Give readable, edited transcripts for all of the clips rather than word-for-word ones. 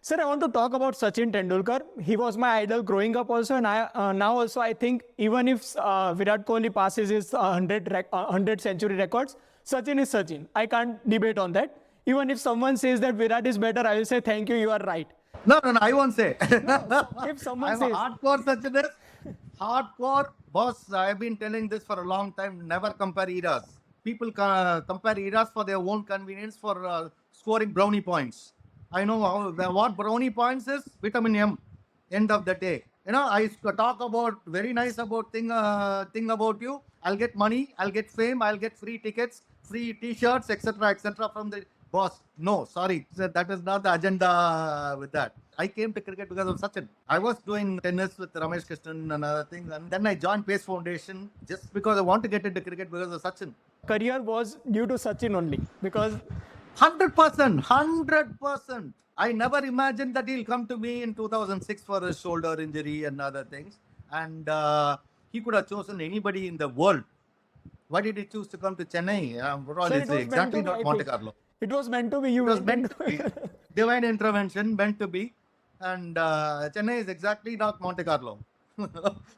Sir, I want to talk about Sachin Tendulkar. He was my idol growing up also, and now also I think even if Virat Kohli passes his 100 century records, Sachin is Sachin. I can't debate on that. Even if someone says that Virat is better, I will say thank you, you are right. No, I won't say. If someone I'm says... a hardcore Sachinist. Hardcore. Boss, I've been telling this for a long time. Never compare eras. People compare eras for their own convenience for scoring brownie points. I know what brownie points is. Vitamin M. End of the day. I talk about very nice about thing about you. I'll get money. I'll get fame. I'll get free tickets, free T-shirts, etc. from the boss. No, sorry, that is not the agenda with that. I came to cricket because of Sachin. I was doing tennis with Ramesh Krishnan and other things, and then I joined Pace Foundation just because I want to get into cricket because of Sachin. Career was due to Sachin only because 100%, 100%. I never imagined that he'll come to me in 2006 for a shoulder injury and other things. And he could have chosen anybody in the world. Why did he choose to come to Chennai? It's exactly not Monte Carlo. It was meant to be. It was meant to be. Divine intervention, meant to be. And Chennai is exactly not Monte Carlo.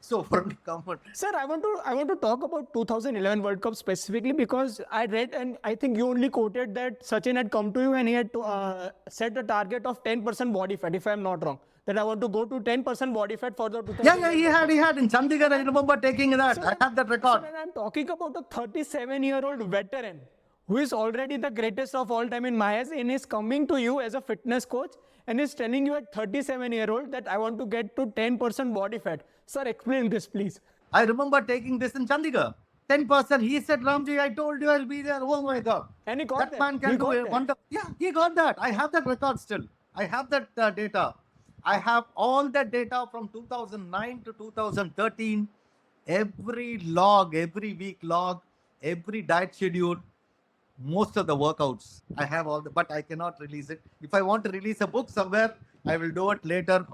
So for comfort. Sir, I want to talk about 2011 World Cup specifically because I read and I think you only quoted that Sachin had come to you and he had to, set a target of 10% body fat, if I'm not wrong. That I want to go to 10% body fat for the 2011. Yeah, he had in Chandigarh. I remember taking that. So, I have that record. Sir, I'm talking about a 37-year-old veteran who is already the greatest of all time in my eyes and is coming to you as a fitness coach and is telling you at 37-year-old that I want to get to 10% body fat. Sir, explain this, please. I remember taking this in Chandigarh. 10%. He said, Ramji, I told you I'll be there. Oh my God. And he got that. Man can do it. Yeah, he got that. I have that record still. I have that data. I have all that data from 2009 to 2013. Every log, every week log, every diet schedule. Most of the workouts I have all but I cannot release it. If I want to release a book somewhere, I will do it later.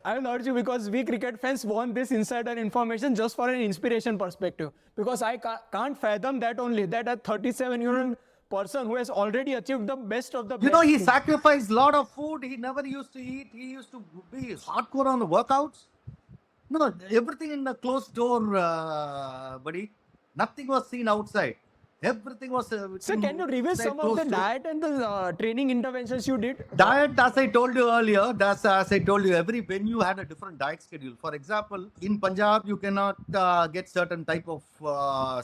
I will urge you because we cricket fans want this insider information just for an inspiration perspective. Because I can't fathom that only that a 37-year-old person who has already achieved the best of the best. He sacrificed a lot of food. He never used to eat. He used to be hardcore on the workouts. No, everything in the closed door, buddy. Nothing was seen outside. Everything was... Sir, can you reveal some of the diet and the training interventions you did? Diet, as I told you earlier, as I told you, every venue had a different diet schedule. For example, in Punjab, you cannot get certain type of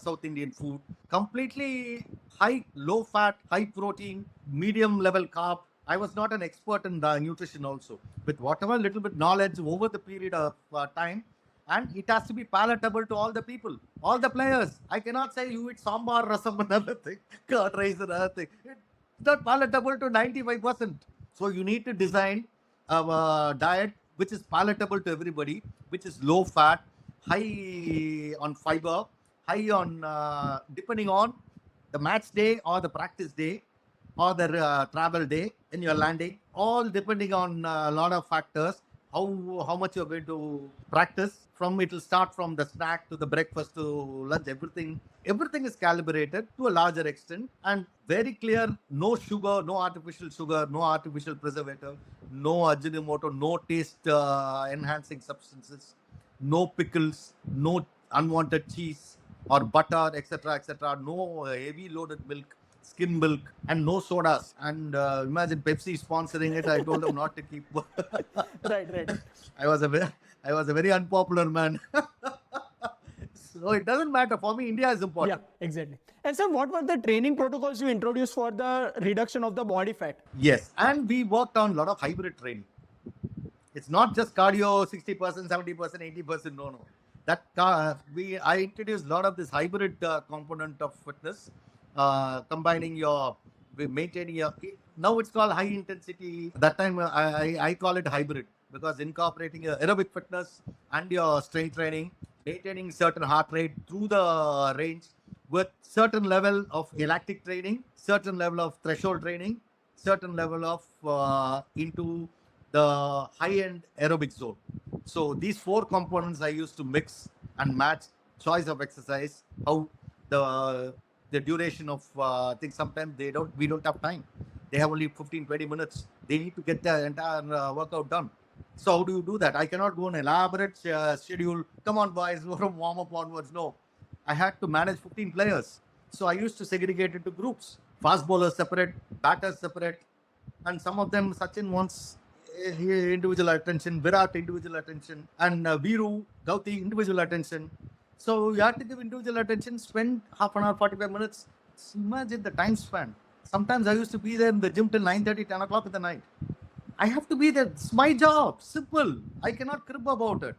South Indian food. Completely high, low fat, high protein, medium level carb. I was not an expert in the nutrition also. With whatever little bit knowledge over the period of time, and it has to be palatable to all the people, all the players. I cannot say you eat sambar, rasam, another thing, curd rice, another thing. It's not palatable to 95%. So you need to design a diet which is palatable to everybody, which is low fat, high on fiber, high on, depending on the match day or the practice day or the travel day in your landing, all depending on a lot of factors. How much you're going to practice. It will start from the snack to the breakfast to lunch. Everything is calibrated to a larger extent and very clear. No sugar, no artificial sugar, no artificial preservative, no ajinomoto, no taste enhancing substances, no pickles, no unwanted cheese or butter, etc. No heavy loaded milk, skim milk, and no sodas. And imagine Pepsi sponsoring it. I told them not to keep. Right. I was a very unpopular man. So it doesn't matter. For me, India is important. Yeah, exactly. And sir, what were the training protocols you introduced for the reduction of the body fat? Yes, and we worked on a lot of hybrid training. It's not just cardio, 60%, 70%, 80%. No. I introduced a lot of this hybrid component of fitness. Combining maintaining your, now it's called high intensity. That time I call it hybrid because incorporating your aerobic fitness and your strength training, maintaining certain heart rate through the range with certain level of lactic training, certain level of threshold training, certain level of into the high-end aerobic zone. So these four components I used to mix and match choice of exercise, how the duration of things. Sometimes we don't have time. They have only 15-20 minutes They need to get the entire workout done. So how do you do that? I cannot go an elaborate schedule. Come on, boys, from warm-up onwards. No. I had to manage 15 players. So I used to segregate into groups. Fast bowlers separate, batters separate. And some of them, Sachin wants individual attention, Virat individual attention, and Viru, Gauti individual attention. So you have to give individual attention, spend half an hour, 45 minutes. Imagine the time span. Sometimes I used to be there in the gym till 9:30, 10 o'clock in the night. I have to be there. It's my job. Simple. I cannot crib about it.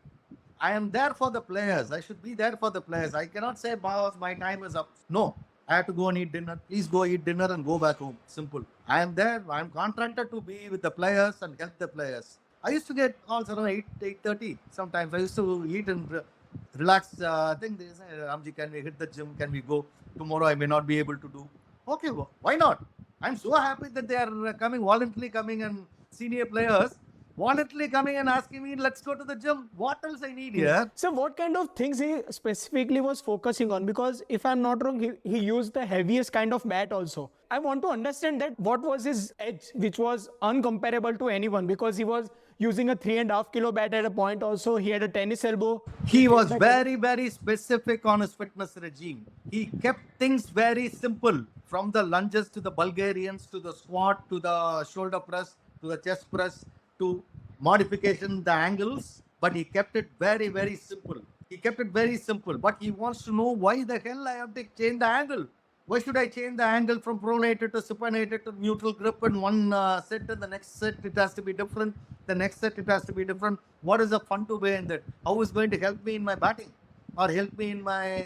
I am there for the players. I should be there for the players. I cannot say, boss, my time is up. No. I have to go and eat dinner. Please go eat dinner and go back home. Simple. I am there. I am contracted to be with the players and help the players. I used to get calls around 8:30. Sometimes I used to eat and relax. I think they say, Ramji, can we hit the gym? Can we go? Tomorrow I may not be able to do. Okay, well, why not? I'm so happy that they are coming, voluntarily coming, and senior players voluntarily coming and asking me, let's go to the gym. What else I need here? So what kind of things he specifically was focusing on? Because if I'm not wrong, he used the heaviest kind of bat also. I want to understand that what was his edge, which was uncomparable to anyone, because he was using a 3.5 kilo bat at a point also. He had a tennis elbow. He was very, very specific on his fitness regime. He kept things very simple, from the lunges to the Bulgarians, to the squat, to the shoulder press, to the chest press, to modification, the angles, but he kept it very, very simple. He kept it very simple, but he wants to know why the hell I have to change the angle. Why should I change the angle from pronated to supinated to neutral grip in one set, and the next set it has to be different, the next set it has to be different. What is the fun to be in that? How is going to help me in my batting or help me in my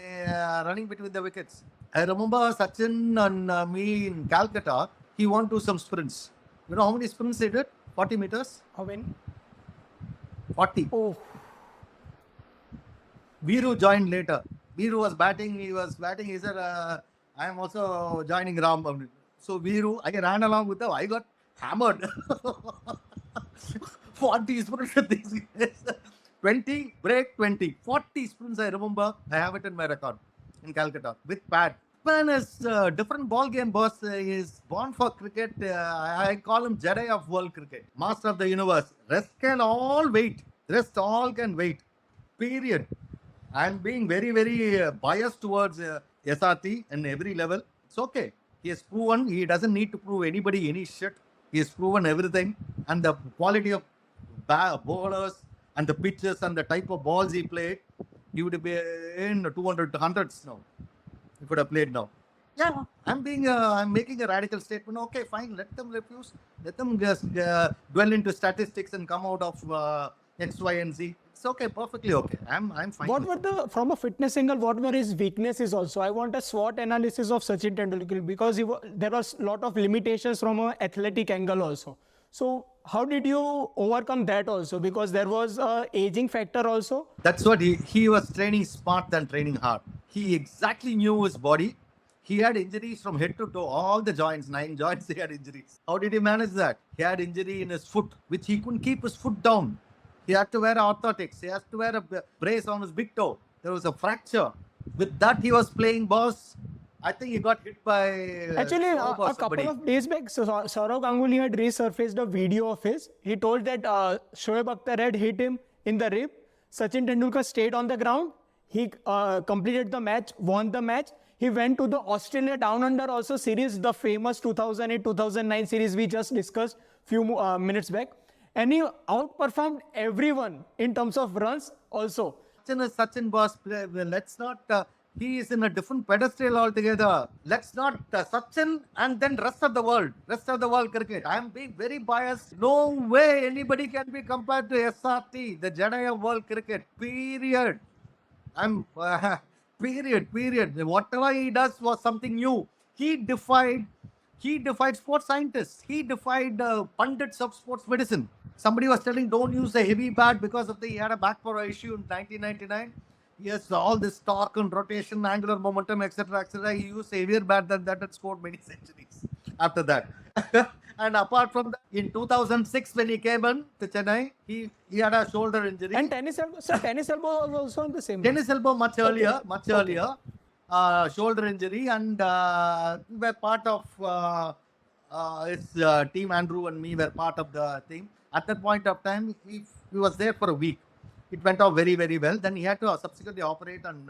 running between the wickets? I remember Sachin and me in Calcutta, he won to some sprints. You know how many sprints he did? 40 meters? How many? 40. Oh. Viru joined later. Viru was batting. He said, I am also joining Ram. So Viru, I ran along with him. I got hammered. 40 sprints. 20, break 20. 40 sprints, I remember. I have it in my record in Calcutta with pad. Man is different ball game, boss. He is born for cricket. I call him Jedi of world cricket, master of the universe. Rest can all wait. Rest all can wait. Period. I'm being very, very biased towards SRT in every level. It's okay. He has proven he doesn't need to prove anybody any shit. He has proven everything, and the quality of bowlers and the pitches and the type of balls he played, he would be in 200 hundreds now. He could have played now. Yeah, I'm making a radical statement. Okay, fine. Let them refuse. Let them just dwell into statistics and come out of X, Y, and Z. It's okay, perfectly okay. I'm fine. What were from a fitness angle, what were his weaknesses also? I want a SWOT analysis of Sachin Tendulkar, because there was a lot of limitations from an athletic angle also. So how did you overcome that also? Because there was a aging factor also. That's what he was training smart than training hard. He exactly knew his body. He had injuries from head to toe, all the joints, 9 joints, he had injuries. How did he manage that? He had injury in his foot, which he couldn't keep his foot down. He had to wear orthotics. He has to wear a brace on his big toe. There was a fracture. With that, he was playing boss. I think he got hit by... Actually, a couple of days back, Saurav Ganguly had resurfaced a video of his. He told that Shoaib Akhtar had hit him in the rib. Sachin Tendulkar stayed on the ground. He completed the match, won the match. He went to the Australia Down Under also series, the famous 2008-2009 series we just discussed few minutes back. And he outperformed everyone in terms of runs also. Sachin is Sachin, boss. Let's not... he is in a different pedestal altogether. Let's not Sachin and then rest of the world cricket. I am being very biased. No way anybody can be compared to SRT, the Jedi of world cricket. Period. Period. Whatever he does was something new. He defied sports scientists. He defied pundits of sports medicine. Somebody was telling, don't use a heavy bat because he had a back power issue in 1999. Yes, all this torque and rotation, angular momentum, etc., etc. He used a heavier bat than that and scored many centuries after that. And apart from that, in 2006, when he came in to Chennai, he had a shoulder injury. And tennis elbow was also on the same. Tennis elbow much earlier. Shoulder injury, and were part of his team, Andrew and me, were part of the team. At that point of time, he was there for a week. It went off very, very well. Then he had to subsequently operate and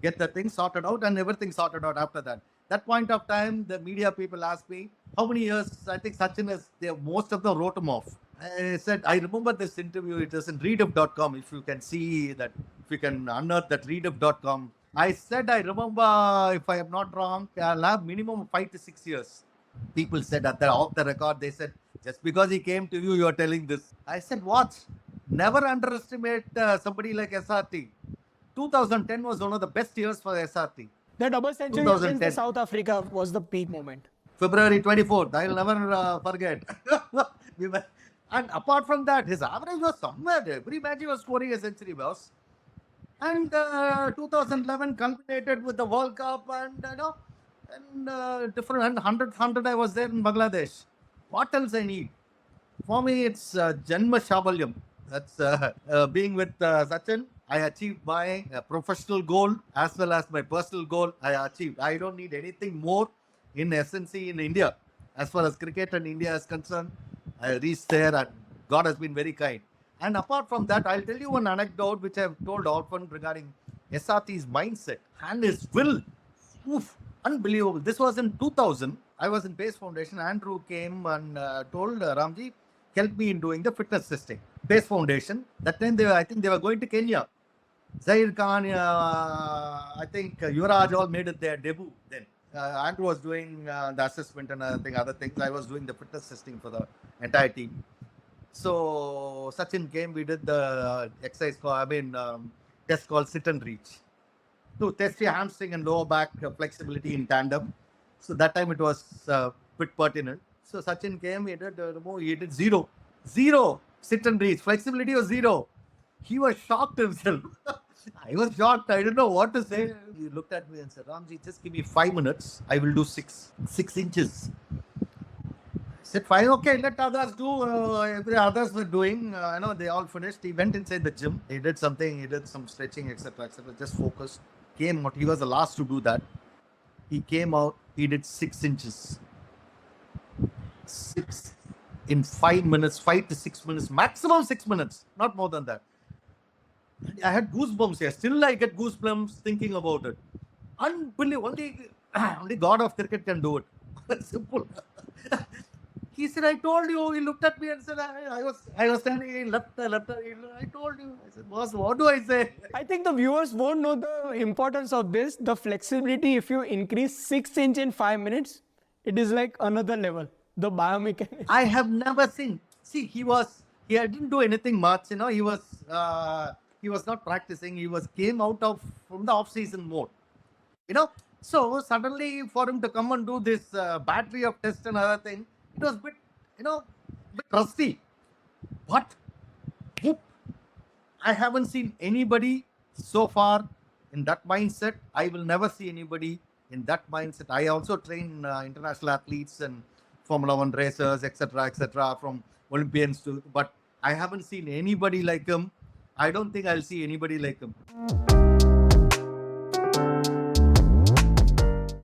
get the thing sorted out, and everything sorted out after that. That point of time, the media people asked me how many years. I think Sachin is there. Most of them wrote him off. I said, I remember this interview. It is in readup.com. If you can see that, if you can unearth that readup.com. I said, I remember, if I am not wrong, I'll have minimum 5 to 6 years. People said off the record, they said, just because he came to you, you are telling this. I said, what? Never underestimate somebody like SRT. 2010 was one of the best years for SRT. The double century against the South Africa was the peak moment. February 24th, I'll never forget. And apart from that, his average was somewhere. Every match he was scoring a century, boss. And 2011 culminated with the World Cup and different 100 I was there in Bangladesh. What else I need? For me, it's Janma Shabalyam. That's being with Sachin. I achieved my professional goal as well as my personal goal. I achieved. I don't need anything more in essence in India. As far as cricket and India is concerned, I reached there and God has been very kind. And apart from that, I'll tell you one anecdote which I've told often regarding SRT's mindset and his will. Oof, unbelievable. This was in 2000. I was in Pace Foundation. Andrew came and told Ramji, help me in doing the fitness testing. Pace Foundation. That time, I think they were going to Kenya. Zahir Khan, I think Yuvraj all made it their debut then. Andrew was doing the assessment and other things. I was doing the fitness testing for the entire team. So Sachin came, we did the exercise test called sit and reach to test your hamstring and lower back flexibility in tandem. So that time it was bit pertinent. So Sachin came, he did zero sit and reach. Flexibility was zero. He was shocked himself. I was shocked. I didn't know what to say. He looked at me and said, Ramji, just give me 5 minutes. I will do 6 inches. I said, fine, okay, let others do. Every others were doing. They all finished. He went inside the gym. He did something. He did some stretching, etc., etc. Just focused. Came out. He was the last to do that. He came out. He did 6 inches. 6 in 5 minutes, 5 to 6 minutes, maximum 6 minutes, not more than that. I had goosebumps here. Still, I get goosebumps thinking about it. Unbelievable. Only God of cricket can do it. Simple. He said, I told you. He looked at me and said, I was standing left. I told you. I said, boss, what do I say? I think the viewers won't know the importance of this. The flexibility, if you increase 6 inches in 5 minutes, it is like another level. The biomechanics. I have never seen. See, he didn't do anything much. He was not practicing. He came out from the off-season mode. So suddenly for him to come and do this battery of tests and other thing, it was bit rusty. But I haven't seen anybody so far in that mindset. I will never see anybody in that mindset. I also train international athletes and Formula 1 racers, etc., from Olympians to, but I haven't seen anybody like him. I don't think I'll see anybody like him.